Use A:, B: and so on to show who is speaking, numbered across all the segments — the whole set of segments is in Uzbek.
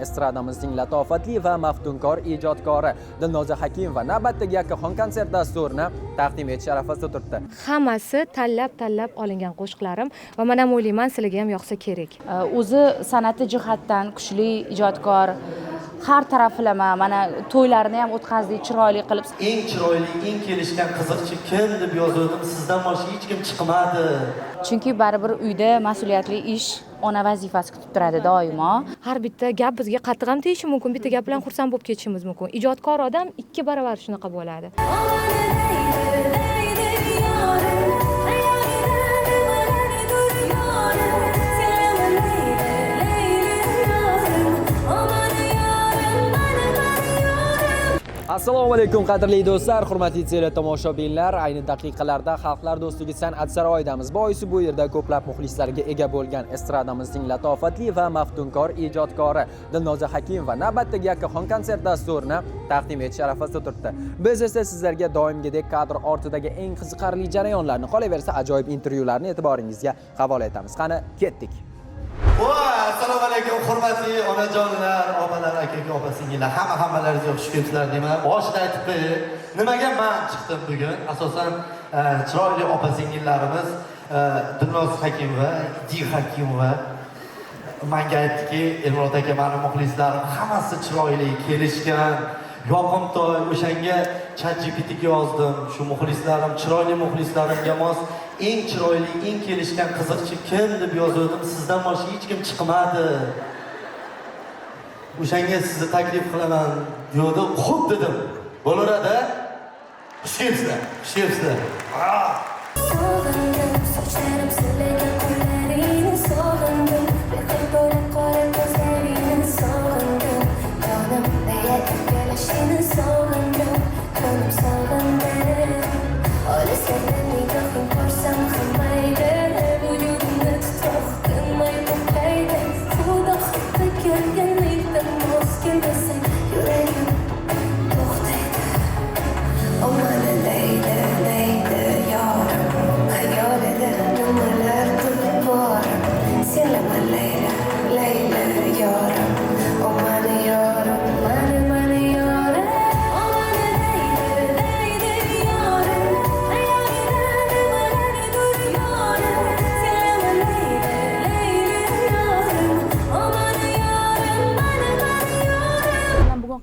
A: estradamizning latofatli va maftunkor ijodkori Dilnoza Hakimova navbatdagi yakkaxon konsert dasturini taqdim etish arafasida turibdi.
B: Hammasi tanlab olingan qo'shiqlarim va men ham o'ylayman sizlarga ham yoqsa kerak.
C: O'zi san'ati jihatdan kuchli ijodkor, har taraflama, mana to'ylarni ham o'tkazdik chiroyli qilib.
D: Eng chiroyli, eng kelishgan qiziqchi kim deb yozdim, sizdan boshqa hech kim chiqmadi.
C: Chunki baribir uyda mas'uliyatli ish, ona vazifasi kutib turadi doimo.
B: Har bitta gap bizga qattiq ham tegishi mumkin, bitta gap bilan xursand bo'lib ketishimiz mumkin. Ijodkor odam 2 barobar shunaqa bo'ladi.
A: Assalomu alaykum qadrli do'stlar, hurmatli teletomoshabinlar. Ayni daqiqalarda Xalqlar do'stligi san'at saroyidamiz. Boisi bu yerda ko'plab muxlislarga ega bo'lgan estradamizning latofatli va maftunkor ijodkori Dilnoza Hakimova navbatdagi yakkaxon konsert dasturini taqdim etish arafasida turibdi. Biz esa sizlarga doimgidek kadr ortidagi eng qiziqarli jarayonlarni, qolaversa ajoyib intervyularni e'tiboringizga havola etamiz. Qani, ketdik.
D: Assalomu alaykum hurmatli onajonlar, opalar, aka, opa-singillar, hammalaringizga xush kelibsizlar deyman. Boshida aytib qo'yay, nimaga men chiqdim bugun? Asosan chiroyli opa-singillarimiz Dilnoza Hakimova, Hakimova menga aytdiki, Elmurod aka, meni muxlislarim hammasi chiroyli, kelishgan, yoqimtoy. O'shanga ChatGPTga yozdim. Shu muxlislarim, chiroyli muxlislarimga mos eng chiroyli, eng kelishgan qiziqchi kim deb yozdim, sizdan boshqa hech kim chiqmadi. O'shanga sizni taklif qilaman yo'di, xo'p dedim. Bo'laveradi. Xush kelibsizlar. Xush kelibsizlar.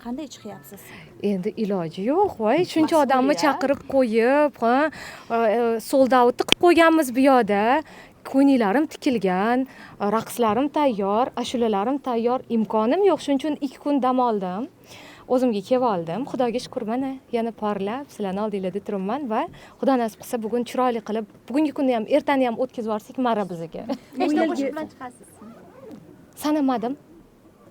E: Qanday chiqyapsiz?
B: Endi iloji yo'q, voy, shuncha odamni chaqirib qo'yib, sold out qilib qo'yganmiz bu yoqda. Ko'yniklarim tikilgan, raqslarim tayyor, ashulalarim tayyor, imkonim yo'q, shuning uchun 2 kun dam oldim. O'zimga kelib oldim. Xudoga shukr, mana yana porlab, sizlarning oldingizda turibman va Xudo nasib qilsa bugun chiroyli qilib, bugungi kunni ham, ertani ham o'tkazib yuborsak mara bizga.
E: Nechta qo'shiq bilan chiqasiz?
B: Sanamadim.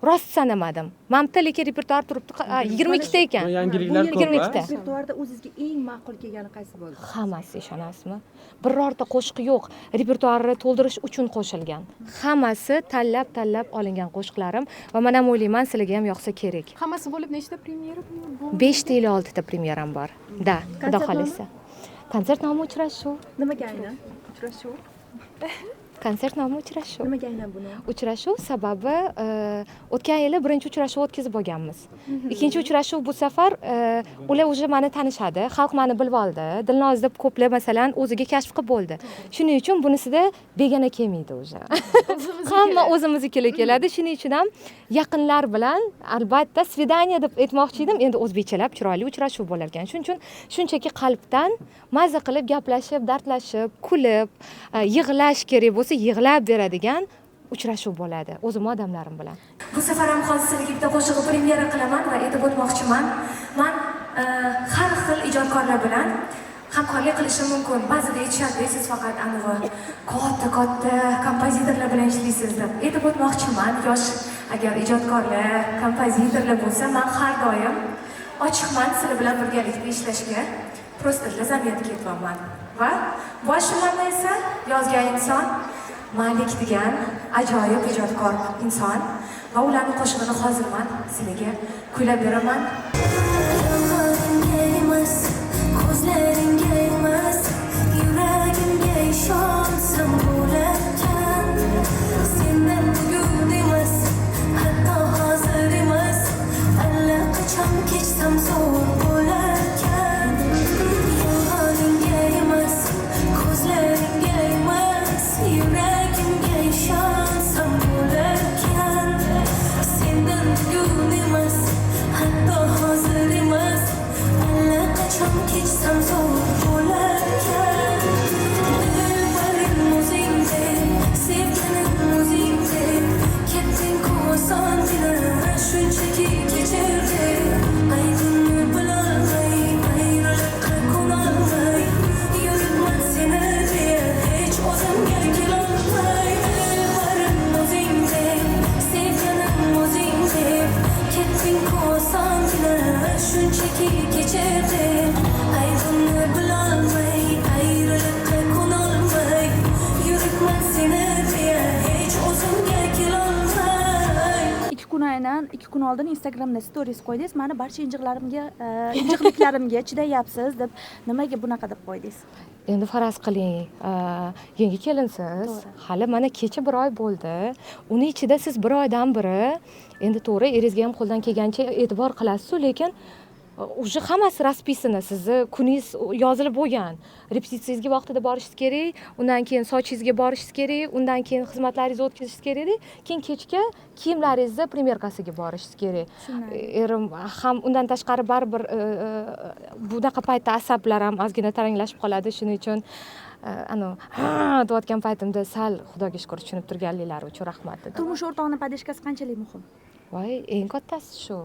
B: Rost sanamadim. Mamta lekin repertuar turibdi 22 ta ekan.
F: Yangiliklar ko'p.
B: 22 ta.
E: Repertuarda o'zingizga eng ma'qul kelgani qaysi bo'ldi?
B: Hammasi, ishonasizmi? Birorta qo'shiq yo'q. Repertuarni to'ldirish uchun qo'shilgan. Hammasi tanlab olingan qo'shiqlarim va men ham o'ylayman sizlarga ham yoqsa kerak.
G: Hammasi bo'lib nechta premyera bo'ldi?
B: 5 ta ila 6 ta premyeram bor. Da, xudo xolisa. Konsert nomi uchrashuv.
E: Nimaga aynan? Uchrashuv.
B: Konsert nomi uchrashuv.
E: Nimaga aynan buni?
B: Uchrashuv sababi o'tgan yili birinchi uchrashuv o'tkazib olganmiz. Ikkinchi uchrashuv bu safar ular уже meni tanishadi, xalq meni bilib oldi. Dilnoz deb ko'plab masalan o'ziga kashf qilib bo'ldi. Shuning uchun bunisida begona kelmaydi уже. Hamma o'zimiznikiga keladi. Shuning uchun ham yaqinlar bilan albatta svidaniya deb aytmoqchi edim. Endi o'zbekchalab chiroyli uchrashuv bo'lar ekan. Shuning uchun shunchaki qalbdan mazza qilib gaplashib, dardlashib, kulib, yig'lash kerak bo'lsa yig'lab beradigan uchrashuv bo'ladi o'zim odamlarim bilan.
H: Bu safar ham hozirlik bitta qo'shig'i premyera qilaman va aytib o'tmoqchiman. Men har xil ijodkorlar bilan hamkorlik qilishim mumkin. Ba'zida aytishadi, siz faqat aniq katta kompozitorlar bilan ishlaysiz deb. Aytib o'tmoqchiman, yosh agar ijodkorlar, kompozitorlar bo'lsa, men har doim ochiqman sizlar bilan birgalikda ishlashga. Prosta razamiyatga ketyapman. Va boshimda esa yozgan inson Malik degan ajoyib ijodkor inson va ularning qo'shig'ini hozirman sizlarga kuylab beraman. Ko'zlaringga emas, yuragimga ishonsam bo'larkan. Sendan bugun emas, hatto hozir
E: kun aynan 2 kun oldin Instagramda stories qo'ydingiz. Mani barcha injiqliklarimga chidayapsiz deb nimaga bunaqa deb qo'ydingiz?
B: Endi faraz qiling, yangi kelinsiz, hali mana kecha 1 oy bo'ldi. Uni ichida siz 1 oydan biri endi to'g'ri eringizga ham qo'ldan kelgancha e'tibor qilasiz, lekin уже hammasi raspisini sizni kuningiz yozilib bo'lgan. Repetitsiyangizga vaqtida borishingiz kerak, undan keyin sochingizga borishingiz kerak, undan keyin xizmatlaringizni o'tkazishingiz kerak, keyin kechga kiyimlaringizni primerkasiga borishingiz kerak. Erim ham undan tashqari baribir bunaqa paytda asablar ham ozgina taranglashib qoladi. Shuning uchun deyotgan paytimda sal xudoga shukr tushunib turganliklari uchun rahmat dedi.
E: Turmush o'rtog'ining podeshkasi qanchalik muhim?
B: Voy, eng kattasi shu.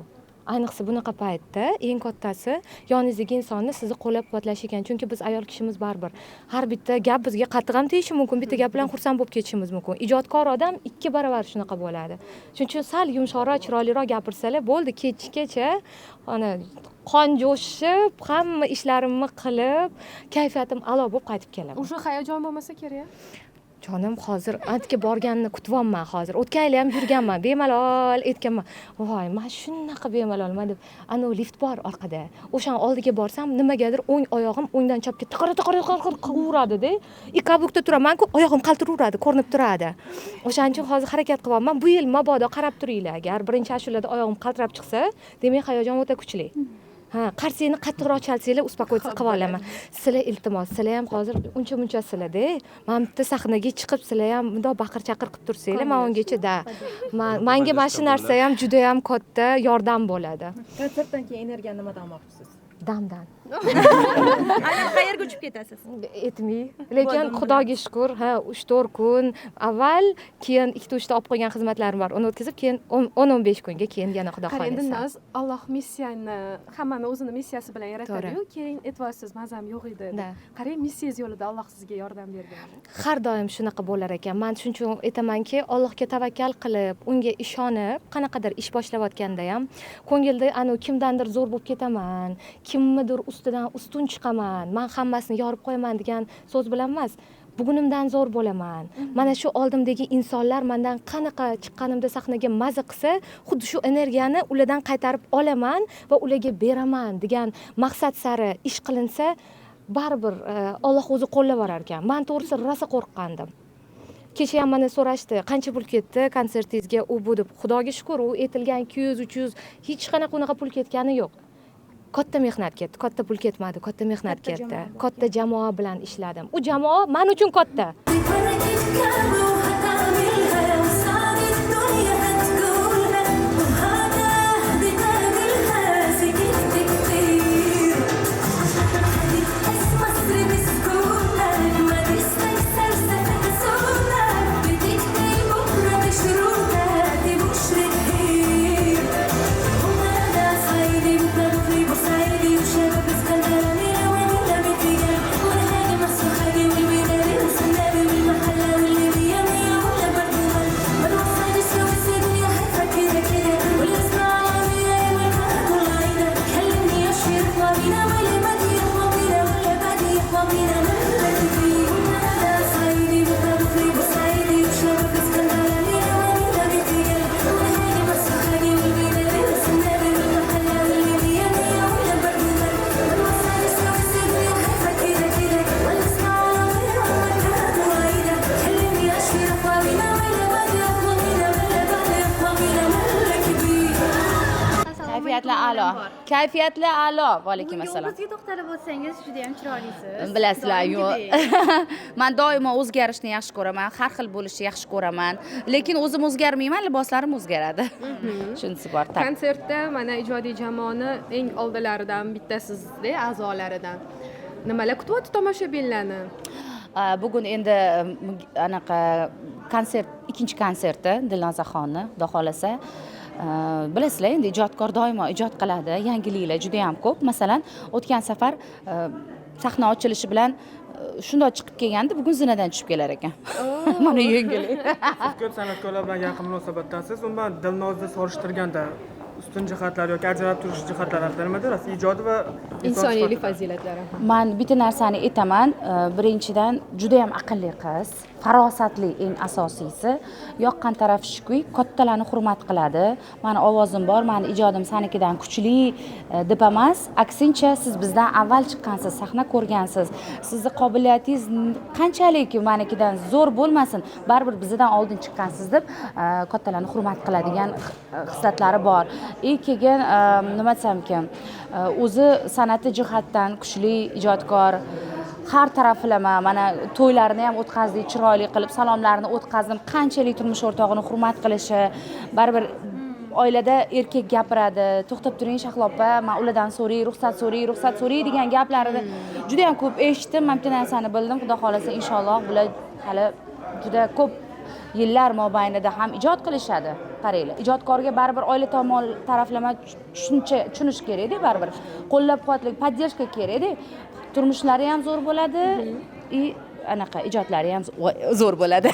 B: Ayniqsa bunaqa paytda eng kattasi yoningizdagi insonni sizni qo'llab-quvvatlash ekan. Chunki biz ayol kishimiz baribir har bitta gap bizga qattiq ham tegishi mumkin, bitta gap bilan xursand bo'lib ketishimiz mumkin. Ijodkor odam 2 barobar shunaqa bo'ladi. Shuning uchun sal yumshoqroq, chiroyliroq gapirsalar bo'ldi, kechgacha qon jo'shib, hamma ishlarimni qilib, kayfiyatim a'lo bo'lib qaytib kelaman.
G: O'sha hayajon bo'lmasa kerak.
B: Jonim, hozir antga borganini kutyapman hozir. O'tgan yil ham yurganman, bemalol aytganman. Voy, men shunaqa bemalolman deb. Ana lift bor orqada. O'shan oldiga borsam, nimagadir o'ng oyog'im o'ngdan chapga tiqir uradi-da. Kablukda turaman-ku, oyog'im qaltiraveradi, ko'rinib turadi. O'shaning uchun hozir harakat qilyapman. Bu yil mabodo qarab turinglar. Agar birinchi ashulada oyog'im qaltirab chiqsa, demak hayajon o'ta kuchli. Qarsiyni qattiqroq chalsanglar, uspokoytsiz qilib olaman. Sizlar iltimos, sizlar ham hozir uncha-muncha sizlarda. Men bitta sahnaga chiqib, sizlar ham bundoq baqir-chaqir qilib tursanglar, men ungacha menga mana shu narsa ham juda ham katta yordam bo'ladi.
G: Konsertdan keyin energiyani nimadan olmoqchisiz?
B: Damdan.
E: Aynan qayerga uchib ketasiz?
B: Aytmay, lekin xudoga shukr, 3-4 kun avval, keyin 2-3 ta olib qo'ygan xizmatlarim bor. Uni o'tkazib, keyin 10-15 kunga keyin yana xudo xohlasa.
G: Endi Naz, Alloh missiyani, hammani o'zini missiyasi bilan yaratadi-yu, keyin e'tiborsiz mazam yo'q edi. Qarang, missiyangiz yo'lida Alloh sizga yordam bergan.
B: Har doim shunaqa bo'lar ekan. Men shuning uchun aytamanki, Allohga tavakkal qilib, unga ishonib, qanaqadir ish boshlayotganda ham ko'ngilda kimdandir zo'r bo'lib ketaman, kimnidir ustidan ustun chiqaman, men hammasini yorib qo'yaman degan so'z bilan emas. Bugunimdan zo'r bo'laman. Mana shu oldimdagi insonlar mendan qanaqa chiqqanimda sahnaga maza qilsa, xuddi shu energiyani ulardan qaytarib olaman va ularga beraman degan maqsad sari ish qilinsa, baribir Alloh o'zi qo'llab borar ekan. Men to'g'risi rosa qo'rqqandim. Kecha ham mana so'rashdi, qancha pul ketdi konsertingizga u bu deb. Xudoga shukr, u aytilgan 200-300 hech qanaqa unaqa pul ketgani yo'q. Katta mehnat ketdi, katta pul ketmadi, katta mehnat ketdi. Katta jamoa bilan ishladim. U jamoa men uchun katta. Kayfiyatli a'lo. Va alaykum assalom.
F: O'zga to'xtalib o'tsangiz juda ham chiroylisiz.
C: Bilasizlar, men doimo o'zgarishni yaxshi ko'raman, har xil bo'lishni yaxshi ko'raman, lekin o'zim o'zgarmayman, liboslarim o'zgaradi. Shunisi bor.
G: Konsertda mana ijodiy jamoani eng oldilaridan bittasizda, a'zolaridan. Nimalar kutyapti tomoshabinlarni?
C: Bugun endi anaqa konsert, ikkinchi konserti Dilnozaxonni, xudo xolasa. Bilasizlar, endi ijodkor doimo ijod qiladi, yangiliklar juda ham ko'p. Masalan, o'tgan safar sahna ochilishi bilan shundoq chiqib kelganda, bugun zinadan tushib kelar ekan. Mana yangilik.
I: Siz ko'p san'atkorlar bilan yaqin munosabatdasiz. Umuman Dilnozni solishtirganda ustun jihatlar yoki ajralib turish jihatlari haqida nima deysiz? Ijodi va
G: insoniylik fazilatlari.
C: man bitta narsani aytaman, birinchidan juda ham aqlli qiz, farosatli, eng asosiysi. Yoqqan tarafi shuki, kattalarni hurmat qiladi. Mani ovozim bor, mani ijodim sanikidan kuchli deb emas, aksincha siz bizdan avval chiqqansiz, sahna ko'rgansiz. Sizning qobiliyatingiz qanchalik manikidan zo'r bo'lmasin, baribir bizdan oldin chiqqansiz deb kattalarni hurmat qiladigan xislatlari bor. Keyin nima desam-ekan, o'zi san'ati jihatdan kuchli ijodkor, har taraflama, mana to'ylarni ham o'tkazdik, chiroyli qilib salomlarni o'tkazdim. Qanchalik turmush o'rtog'ini hurmat qilishi, baribir oilada erkak gapiradi, to'xtab turing Shahlo opa, men ulardan so'ray, ruxsat so'ray degan gaplarini juda ham ko'p eshitdim. Men bitta narsani bildim, xudo xolasa inshaalloh bular hali juda ko'p yillar mobaynida ham ijod qilishadi. Qaranglar, ijodkorga baribir oila tomon taraflama tushunish kerak-da, baribir qo'llab-quvvatlik, podдержка kerak-da. Turmushlari ham zo'r bo'ladi, anaqa ijodlari ham zo'r bo'ladi.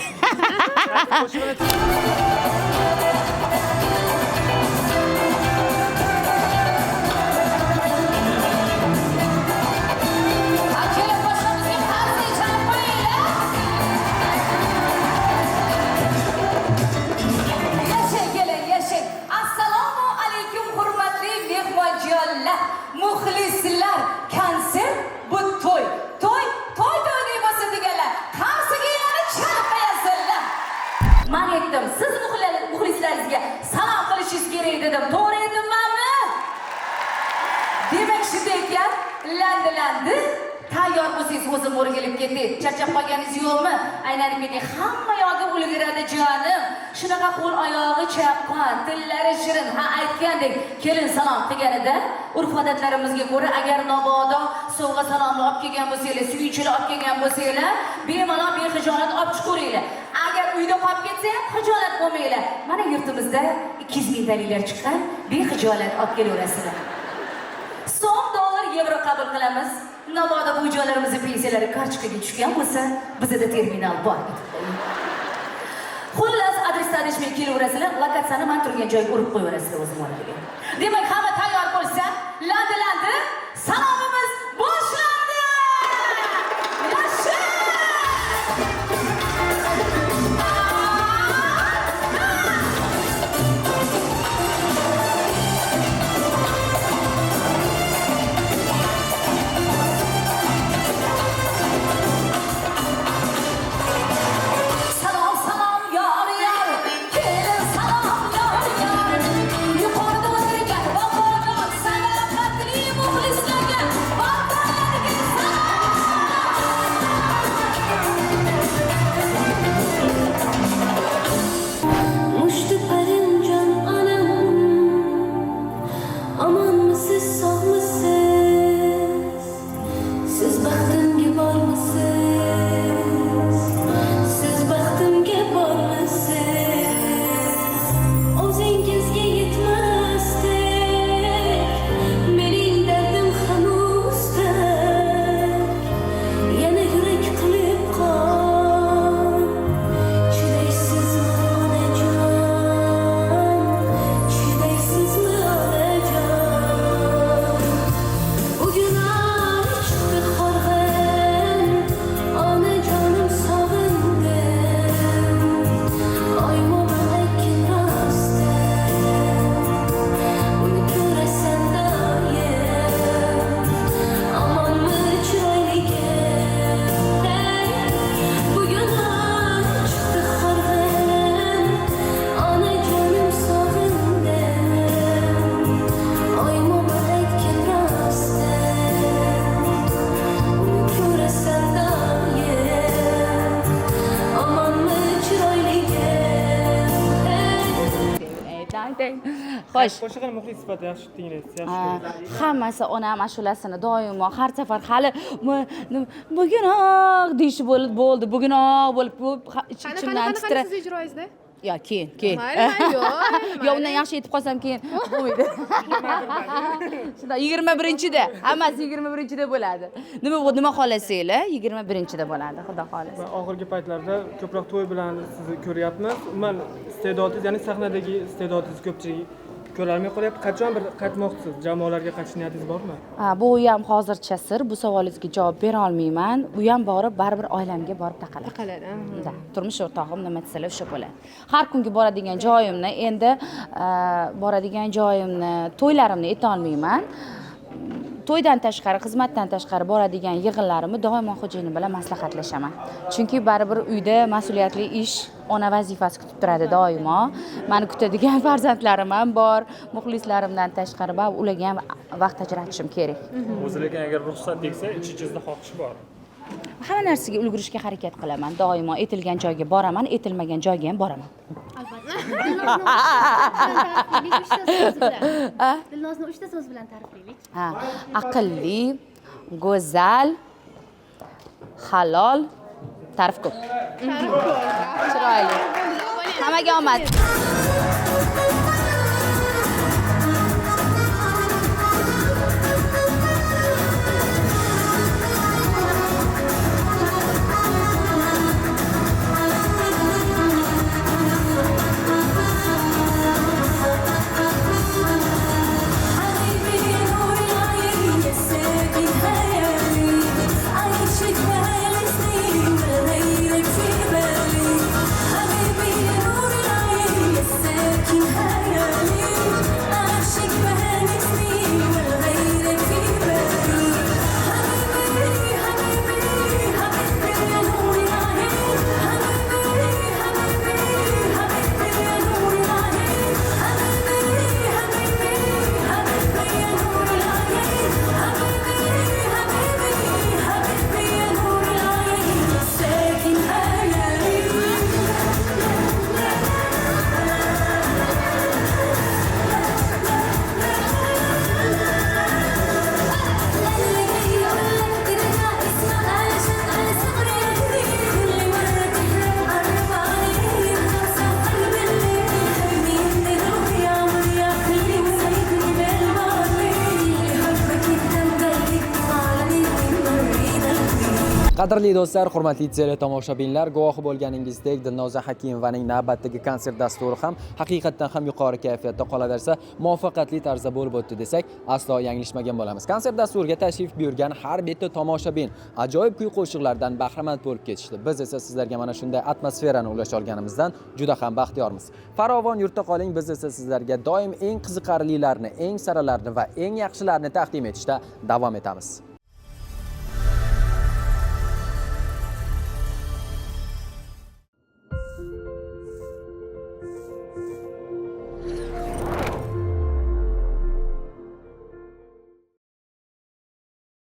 J: Muxlislar, konsert bu to'y bo'lsin deganlar. Qarsiginglarni chalqayasizlar. Men aytdim, siz muxlislaringizga salom qilishingiz kerak dedim. To'g'ri aytdimmi? Demak, shunday ekan, landi. Tayyor bo'lsangiz o'zim o'rgilib ketdik. Charchab qolganingiz yo'qmi? Aylanib ketdik. Hamma yoqqa ulguradi jonim. Shunaqa qo'l oyog'i chaqqon, tillari shirin. Ha, aytgandek, kelin salom qilganida urf-odatlarimizga ko'ra agar mabodo sovg'a salomni olib kelgan bo'lsanglar, suyunchilar olib kelgan bo'lsanglar, bemalol bexijolat olib chiqaveringlar. Agar uyda qolib ketsa ham xijolat bo'lmanglar. Mana yurtimizda 200 ming dalillar chiqqan, bexijolat olib kelaverasizlar. So'm, dollar, yevro qabul qilamiz. Mabodo bu joylarimizning pensiyalari kartochkaga tushgan bo'lsa, bizda terminal bor. Xullas, adresni adashmay kelaverasizlar, lokatsiyani men turgan joyga urib qo'yaverasizlar o'zim o'rniga. Demak, hamma tayyor bo'lsa, landi, salomimiz boshlandi! Yaxshi!
C: Xo'sh.
I: Qo'shiqni muxlis sifatida yaxshi tinglaysiz, yaxshi.
C: Hammasi onam ashulasini doimo har safar hali bugunoq deyishi bo'ldi, bugunoq bo'lib ichimdan titrab.
G: Siz ijroyingizda?
C: Yo, keyin. Yo, undan yaxshi aytib qolsam keyin bo'lmaydi. Shunda 21-da, hammasi 21-da bo'ladi. Nima xohlasanglar, 21-da bo'ladi, xudo xolasa.
I: Oxirgi paytlarda ko'proq to'y bilan sizni ko'ryapmiz. Umuman iste'dodingiz, ya'ni sahnadagi iste'dodingiz ko'pchilik ko'rolmay qolyapti. Qachon bir qaytmoqchisiz? Jamoalarga qaytish niyatingiz bormi?
C: Bu ham hozircha sir. Bu savolingizga javob bera olmayman. Bu ham borib baribir oilamga borib taqaladi. Da, turmush o'rtog'im nima desalar o'sha bo'ladi. Har kungi boradigan joyimni endi to'ylarimni aytolmayman. To'ydan tashqari, xizmatdan tashqari boradigan yig'inlarimni doimo xo'jayinim bilan maslahatlashaman. Chunki baribir uyda mas'uliyatli ish, ona vazifasi kutib turadi doimo. Meni kutadigan farzandlarim ham bor, muxlislarimdan tashqari va ularga ham vaqt ajratishim kerak.
I: O'zi lekin agar ruxsat tegsa, ichingizda xohish bor.
C: Hamma narsaga ulgurishga harakat qilaman. Doimo aytilgan joyga boraman, aytilmagan joyga ham boraman.
F: Dilnozni 3 ta so'z bilan ta'riflaylik.
C: Aqlli, go'zal, halol, ta'rif ko'p. Chiroyli. Hammaga omad.
A: Qadrli do'stlar, hurmatli teletomoshabinlar, guvohi bo'lganingizdek Dilnoza Hakimovaning navbatdagi konsert dasturi ham haqiqatdan ham yuqori kayfiyatda qolaversa, muvaffaqiyatli tarzda bo'lib o'tdi desak, aslo yanglishmagan bo'lamiz. Konsert dasturiga tashrif buyurgan har bitta tomoshabin ajoyib kuy-qo'shiqlardan bahramand bo'lib ketishdi. Biz esa sizlarga mana shunday atmosferani ulasha olganimizdan juda ham baxtiyormiz. Farovon yurtda qoling, biz esa sizlarga doim eng qiziqarlilarni, eng saralarni va eng yaxshilarini taqdim etishda davom etamiz.